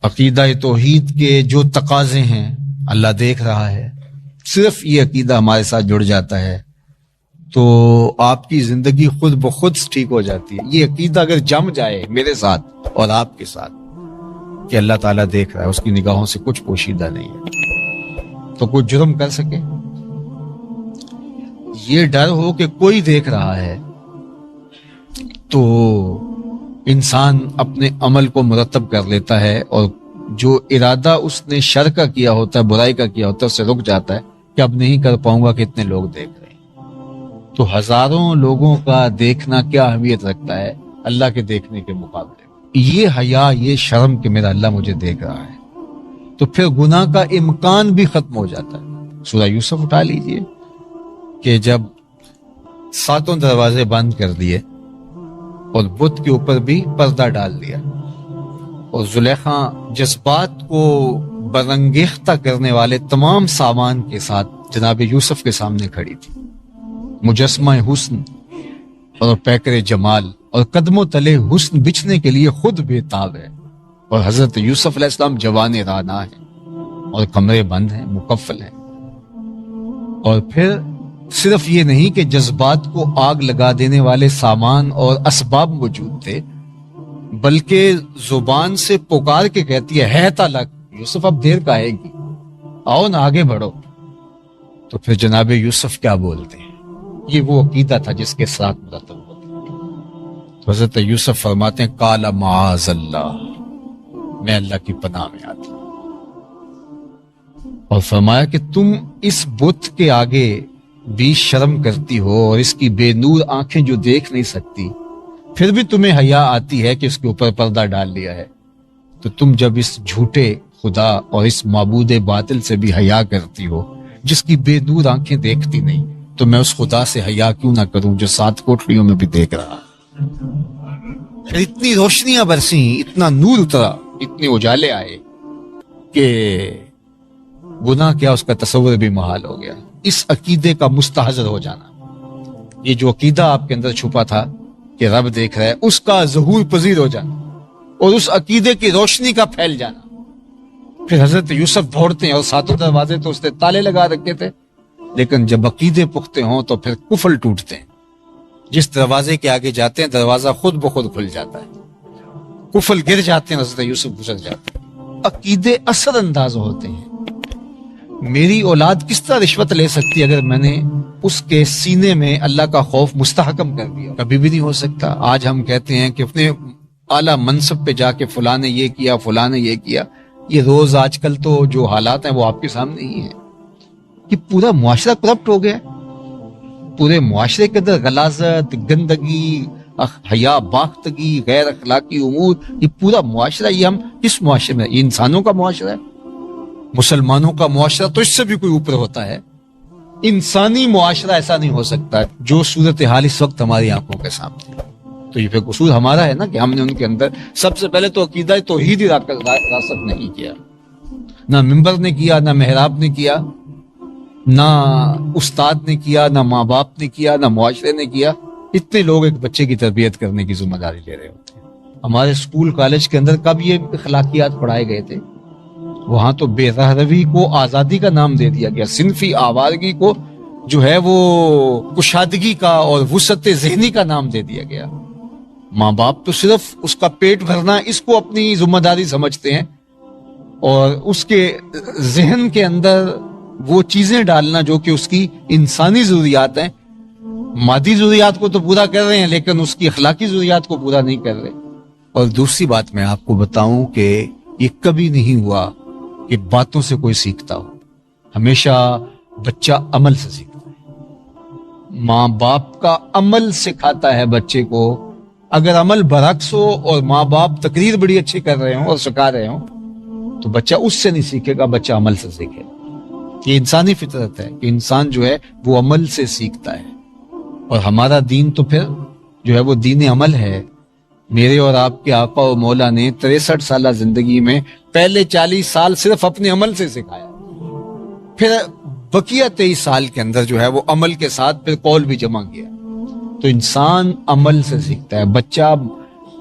عقیدہ توحید کے جو تقاضے ہیں اللہ دیکھ رہا ہے، صرف یہ عقیدہ ہمارے ساتھ جڑ جاتا ہے تو آپ کی زندگی خود بخود ٹھیک ہو جاتی ہے۔ یہ عقیدہ اگر جم جائے میرے ساتھ اور آپ کے ساتھ کہ اللہ تعالیٰ دیکھ رہا ہے، اس کی نگاہوں سے کچھ پوشیدہ نہیں ہے، تو کوئی جرم کر سکے؟ یہ ڈر ہو کہ کوئی دیکھ رہا ہے تو انسان اپنے عمل کو مرتب کر لیتا ہے، اور جو ارادہ اس نے شر کا کیا ہوتا ہے، برائی کا کیا ہوتا ہے، اس سے رک جاتا ہے کہ اب نہیں کر پاؤں گا کہ اتنے لوگ دیکھ رہے ہیں۔ تو ہزاروں لوگوں کا دیکھنا کیا اہمیت رکھتا ہے اللہ کے دیکھنے کے مقابلے میں؟ یہ حیا، یہ شرم کہ میرا اللہ مجھے دیکھ رہا ہے، تو پھر گناہ کا امکان بھی ختم ہو جاتا ہے۔ سورہ یوسف اٹھا لیجئے کہ جب 7 دروازے بند کر دیے اور بت کے اوپر بھی پردہ ڈال دیا، اور زلیخا جذبات کو برانگیختہ کرنے والے تمام سامان کے ساتھ جناب یوسف کے سامنے کھڑی تھی، مجسمہ حسن اور پیکر جمال، اور قدموں تلے حسن بچھنے کے لیے خود بے تاب ہے، اور حضرت یوسف علیہ السلام جوان رانا ہیں اور کمرے بند ہیں، مکفل ہیں۔ اور پھر صرف یہ نہیں کہ جذبات کو آگ لگا دینے والے سامان اور اسباب موجود تھے، بلکہ زبان سے پکار کے کہتی ہے تلک یوسف اب دیر کا ہے گی، آؤ نہ آگے بڑھو۔ تو پھر جناب یوسف کیا بولتے ہیں؟ یہ وہ عقیدہ تھا جس کے ساتھ مرتب ہوتا۔ تو حضرت یوسف فرماتے ہیں قال معاذ اللہ، میں اللہ کی پناہ میں آتی ہوں، اور فرمایا کہ تم اس بت کے آگے بھی شرم کرتی ہو، اور اس کی بے نور آنکھیں جو دیکھ نہیں سکتی، پھر بھی تمہیں حیا آتی ہے کہ اس کے اوپر پردہ ڈال لیا ہے، تو تم جب اس جھوٹے خدا اور اس معبود باطل سے بھی حیا کرتی ہو جس کی بے نور آنکھیں دیکھتی نہیں، تو میں اس خدا سے حیا کیوں نہ کروں جو 7 کوٹریوں میں بھی دیکھ رہا۔ پھر اتنی روشنیاں برسیں، اتنا نور اترا، اتنے اجالے آئے کہ گناہ کیا اس کا تصور بھی محال ہو گیا۔ اس عقیدے کا مستحضر ہو جانا، یہ جو عقیدہ آپ کے اندر چھپا تھا کہ رب دیکھ رہا ہے، اس کا ظہور پذیر ہو جانا، اور اس عقیدے کی روشنی کا پھیل جانا۔ پھر حضرت یوسف دوڑتے ہیں، اور 7 دروازے تو اس نے تالے لگا رکھے تھے، لیکن جب عقیدے پختے ہوں تو پھر قفل ٹوٹتے ہیں۔ جس دروازے کے آگے جاتے ہیں دروازہ خود بخود کھل جاتا ہے، قفل گر جاتے ہیں، حضرت یوسف گزر جاتے ہیں۔ عقیدے اثر انداز ہوتے ہیں۔ میری اولاد کس طرح رشوت لے سکتی اگر میں نے اس کے سینے میں اللہ کا خوف مستحکم کر دیا؟ کبھی بھی نہیں ہو سکتا۔ آج ہم کہتے ہیں کہ اپنے اعلیٰ منصب پہ جا کے فلاں نے یہ کیا، فلاں نے یہ کیا، یہ روز آج کل تو جو حالات ہیں وہ آپ کے سامنے ہی ہیں کہ پورا معاشرہ کرپٹ ہو گیا، پورے معاشرے کے اندر غلاظت، گندگی، حیا باختگی، غیر اخلاقی امور، یہ پورا معاشرہ، یہ ہم کس معاشرے میں؟ یہ انسانوں کا معاشرہ ہے۔ مسلمانوں کا معاشرہ تو اس سے بھی کوئی اوپر ہوتا ہے، انسانی معاشرہ ایسا نہیں ہو سکتا جو صورتحال اس وقت ہماری آنکھوں کے سامنے ہے۔ تو یہ پھر قصور ہمارا ہے نا کہ ہم نے ان کے اندر سب سے پہلے تو عقیدہ توحید ہی راسخ نہیں کیا، نہ ممبر نے کیا، نہ محراب نے کیا، نہ استاد نے کیا، نہ ماں باپ نے کیا، نہ معاشرے نے کیا۔ اتنے لوگ ایک بچے کی تربیت کرنے کی ذمہ داری لے رہے ہوتے ہیں۔ ہمارے اسکول کالج کے اندر کب یہ اخلاقیات پڑھائے گئے تھے؟ وہاں تو بے رہروی کو آزادی کا نام دے دیا گیا، صنفی آوارگی کو جو ہے وہ کشادگی کا اور وسعت ذہنی کا نام دے دیا گیا۔ ماں باپ تو صرف اس کا پیٹ بھرنا اس کو اپنی ذمہ داری سمجھتے ہیں، اور اس کے ذہن کے اندر وہ چیزیں ڈالنا جو کہ اس کی انسانی ضروریات ہیں۔ مادی ضروریات کو تو پورا کر رہے ہیں لیکن اس کی اخلاقی ضروریات کو پورا نہیں کر رہے۔ اور دوسری بات میں آپ کو بتاؤں کہ یہ کبھی نہیں ہوا کہ باتوں سے کوئی سیکھتا ہو، ہمیشہ بچہ عمل سے سیکھتا ہے۔ ماں باپ کا عمل سکھاتا ہے بچے کو۔ اگر عمل برعکس ہو اور ماں باپ تقریر بڑی اچھی کر رہے ہوں اور سکھا رہے ہوں تو بچہ اس سے نہیں سیکھے گا، بچہ عمل سے سیکھے گا۔ یہ انسانی فطرت ہے کہ انسان جو ہے وہ عمل سے سیکھتا ہے، اور ہمارا دین تو پھر جو ہے وہ دین عمل ہے۔ میرے اور آپ کے آقا و مولا نے 63 سالہ زندگی میں پہلے 40 سال صرف اپنے عمل سے سکھایا، پھر بقیہ 23 سال کے اندر جو ہے وہ عمل کے ساتھ پھر قول بھی جمع کیا۔ تو انسان عمل سے سیکھتا ہے۔ بچہ